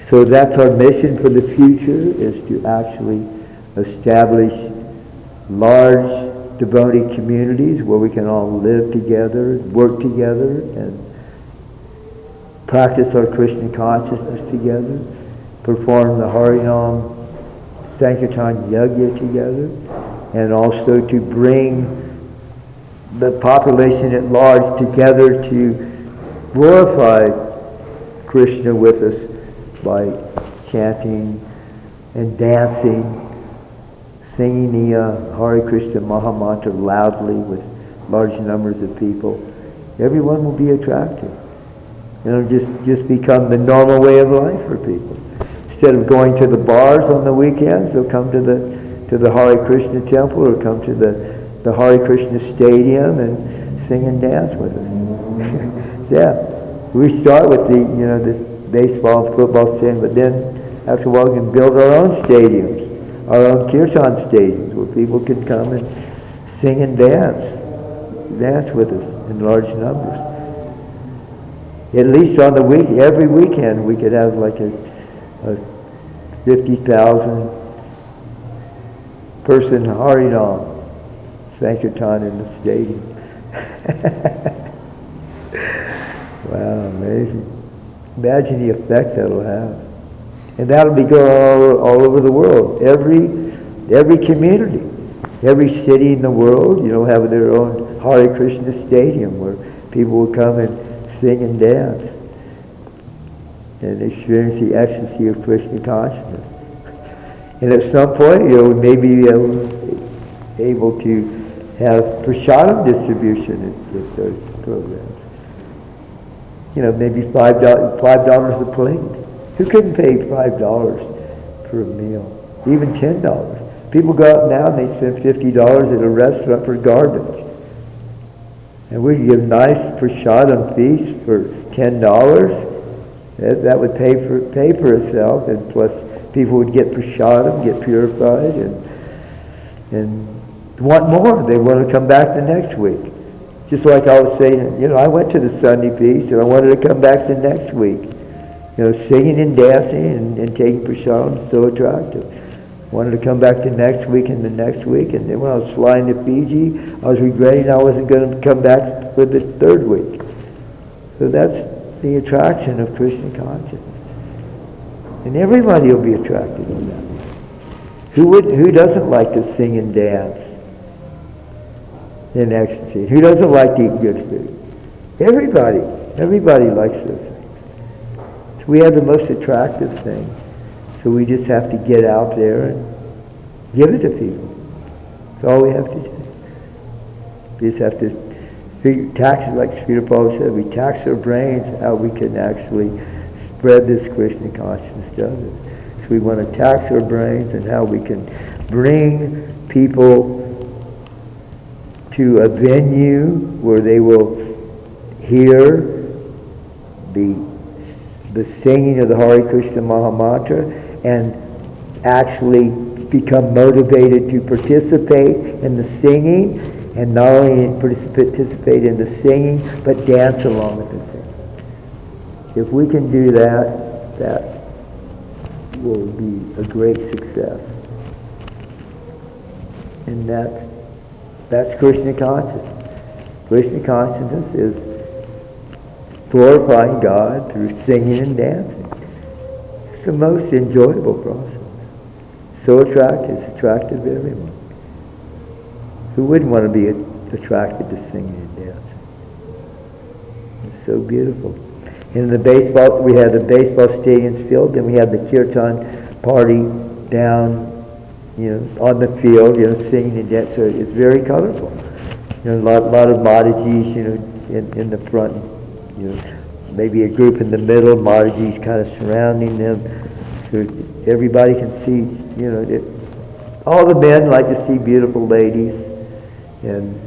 So that's our mission for the future, is to actually establish large devotee communities where we can all live together, work together, and practice our Krishna consciousness together, perform the Harinam Sankirtan Yajna together, and also to bring the population at large together to glorify Krishna with us by chanting and dancing, singing the Hare Krishna Mahamantra loudly with large numbers of people. Everyone will be attracted. It'll just become the normal way of life for people. Instead of going to the bars on the weekends, they'll come to the Hare Krishna temple or come to the Hare Krishna stadium and sing and dance with us. Yeah. We start with this baseball and football stadium, but then after a while we can build our own stadiums, our own kirtan stadiums, where people can come and sing and dance with us in large numbers. At least on the week, every weekend we could have like a 50,000 person Harinam Sankirtan in the stadium. Wow, amazing. Imagine the effect that'll have. And that'll be going all over the world. Every community, every city in the world, have their own Hare Krishna stadium where people will come and sing and dance and experience the ecstasy of Krishna consciousness. And at some point, we may be able to have prasadam distribution at those programs. Maybe $5 a plate. Who couldn't pay $5 for a meal? Even $10. People go out now and they spend $50 at a restaurant for garbage. And we give nice prasadam feast for $10. That would pay for itself, and plus people would get prasadam, get purified, and want more. They want to come back the next week. Just like I was saying, I went to the Sunday feast and I wanted to come back the next week. Singing and dancing and taking prasadam is so attractive. Wanted to come back the next week and the next week, and then when I was flying to Fiji, I was regretting I wasn't going to come back for the third week. So that's the attraction of Krishna consciousness. And everybody will be attracted to that. Who doesn't like to sing and dance in ecstasy? Who doesn't like to eat good food? Everybody likes those things. So we have the most attractive thing. So we just have to get out there and give it to people. That's all we have to do. We just have to tax it, like Srila Prabhupada said, we tax our brains how we can actually spread this Krishna consciousness to others. So we want to tax our brains and how we can bring people to a venue where they will hear the singing of the Hare Krishna Mahamantra and actually become motivated to participate in the singing, and not only participate in the singing, but dance along with the singing. If we can do that, that will be a great success. And that's Krishna consciousness. Krishna consciousness is glorifying God through singing and dancing. It's the most enjoyable process. So attractive. It's attractive to everyone. Who wouldn't want to be attracted to singing and dancing? It's so beautiful. In the baseball, we had the baseball stadiums filled, then we had the kirtan party down, on the field, singing and dancing. So it's very colorful. A lot of Madhajis, in the front, maybe a group in the middle, Madhajis kind of surrounding them, so everybody can see, all the men like to see beautiful ladies, and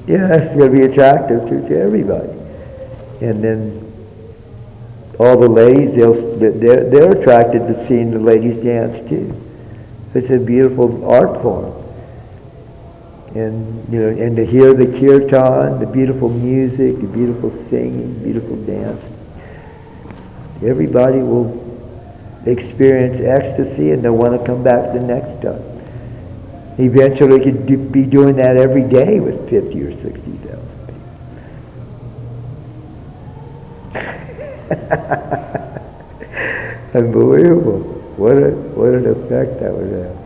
it's going to be attractive to everybody. And then all the ladies, they're attracted to seeing the ladies dance too. It's a beautiful art form. And and to hear the kirtan, the beautiful music, the beautiful singing, beautiful dancing, everybody will experience ecstasy, and they'll want to come back the next time. Eventually, could be doing that every day with 50 or 60,000 people. Unbelievable. What an effect that would have.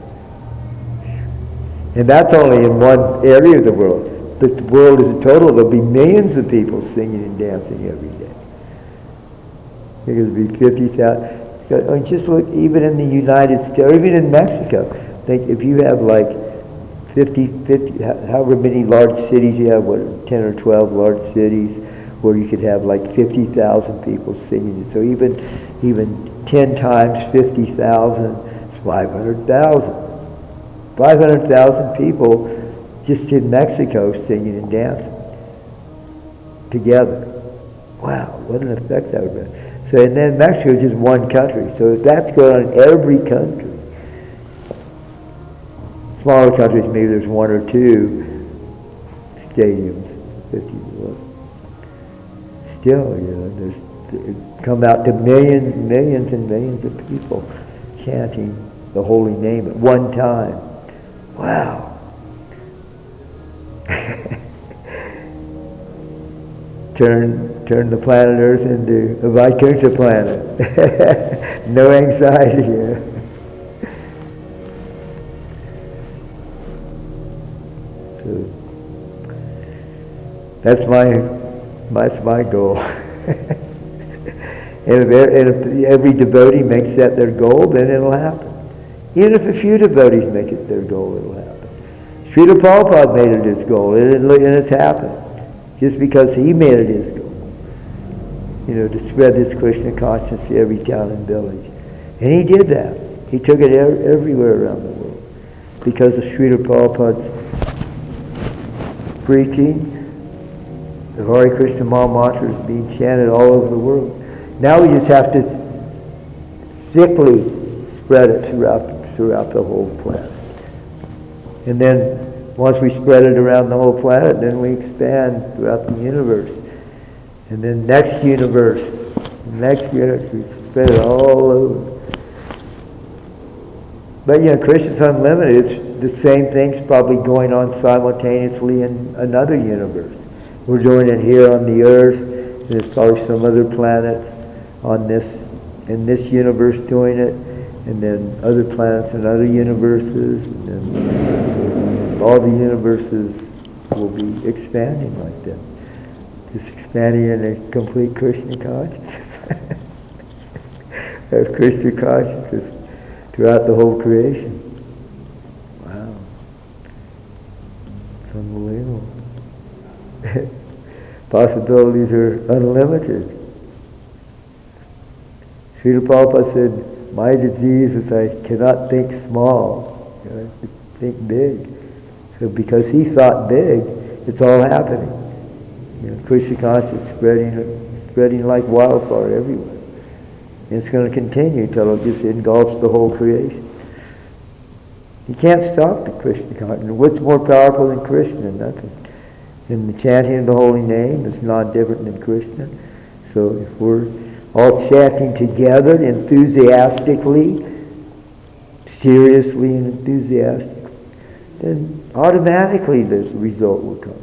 And that's only in one area of the world. But the world as a total, there'll be millions of people singing and dancing every day. There'll be 50,000. Just look, even in the United States, or even in Mexico, think if you have like 50, however many large cities you have, 10 or 12 large cities, where you could have like 50,000 people singing. So even 10 times 50,000 is 500,000. 500,000 people just in Mexico singing and dancing together. Wow, what an effect that would have. So, and then Mexico is just one country. So that's going on in every country. Smaller countries, maybe there's one or two stadiums, 50. Still, there's come out to millions and millions and millions of people chanting the holy name at one time. Wow. Turn the planet Earth into a Vaikuntha planet. No anxiety here. So that's my goal. And if every devotee makes that their goal, then it'll happen. Even if a few devotees make it their goal, it'll happen. Srila Prabhupada made it his goal, and it's happened. Just because he made it his goal. To spread this Krishna consciousness to every town and village. And he did that. He took it everywhere around the world. Because of Srila Prabhupada's preaching, the Hare Krishna Maha Mantra is being chanted all over the world. Now we just have to thickly spread it throughout the whole planet. And then once we spread it around the whole planet, then we expand throughout the universe. And then next universe, we spread it all over. But Krishna's unlimited. It's the same thing's probably going on simultaneously in another universe. We're doing it here on the Earth, and there's probably some other planets in this universe doing it, and then other planets in other universes, and then all the universes will be expanding like that. Just expanding in a complete Krishna consciousness. Of Krishna consciousness throughout the whole creation. Wow. It's unbelievable. Possibilities are unlimited. Srila Prabhupada said, my disease is I cannot think small. I have to think big. So because he thought big, it's all happening. Krishna consciousness spreading like wildfire everywhere. And it's going to continue until it just engulfs the whole creation. You can't stop the Krishna consciousness. What's more powerful than Krishna? Nothing. And the chanting of the holy name is not different than Krishna. So if we're all chanting together enthusiastically, seriously and enthusiastically, then automatically the result will come.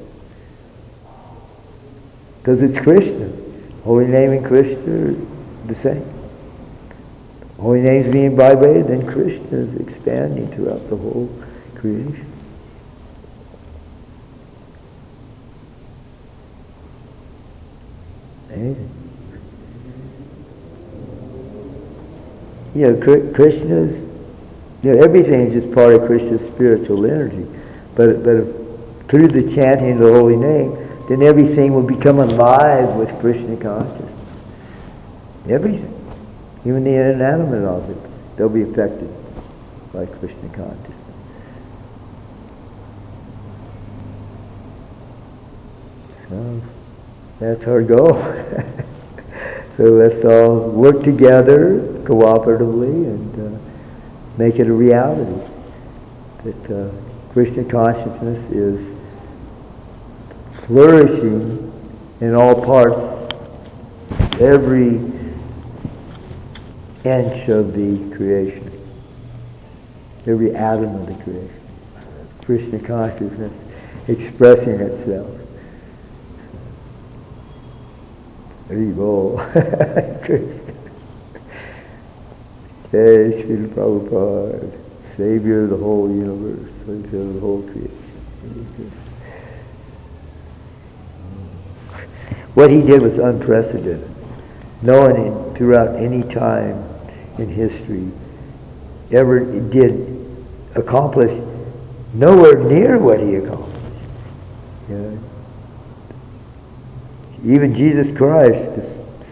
Because it's Krishna. Holy name and Krishna are the same. Holy name is being vibrated, then Krishna is expanding throughout the whole creation. Amazing. Krishna's, everything is just part of Krishna's spiritual energy. But if, through the chanting of the holy name, then everything will become alive with Krishna consciousness. Everything. Even the inanimate objects, they'll be affected by Krishna consciousness. So, that's our goal. So let's all work together cooperatively and make it a reality. That Krishna consciousness is flourishing in all parts, every inch of the creation, every atom of the creation. Krishna consciousness expressing itself. Haribo, Krishna. Jai Srila Prabhupada, Savior of the whole universe, Savior of the whole creation. What he did was unprecedented. No one throughout any time in history ever did accomplish nowhere near what he accomplished. Yeah. Even Jesus Christ, the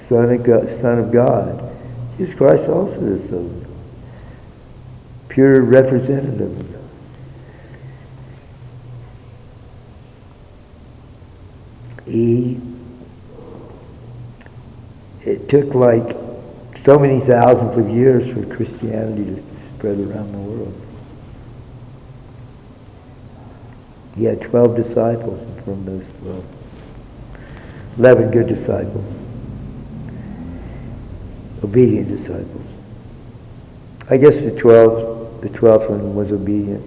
Son of God, Jesus Christ also is the pure representative of God. It took like so many thousands of years for Christianity to spread around the world. He had 12 disciples, and from those 12, 11 good disciples, obedient disciples. I guess the 12th one was obedient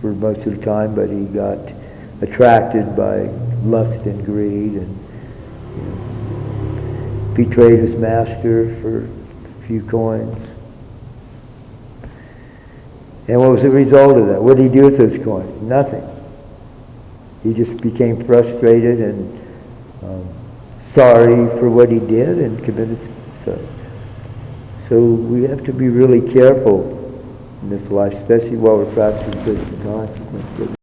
for most of the time, but he got attracted by lust and greed and betrayed his master for a few coins. And what was the result of that? What did he do with those coins? Nothing. He just became frustrated and sorry for what he did and committed suicide. So we have to be really careful in this life, especially while we're practicing Krishna consciousness.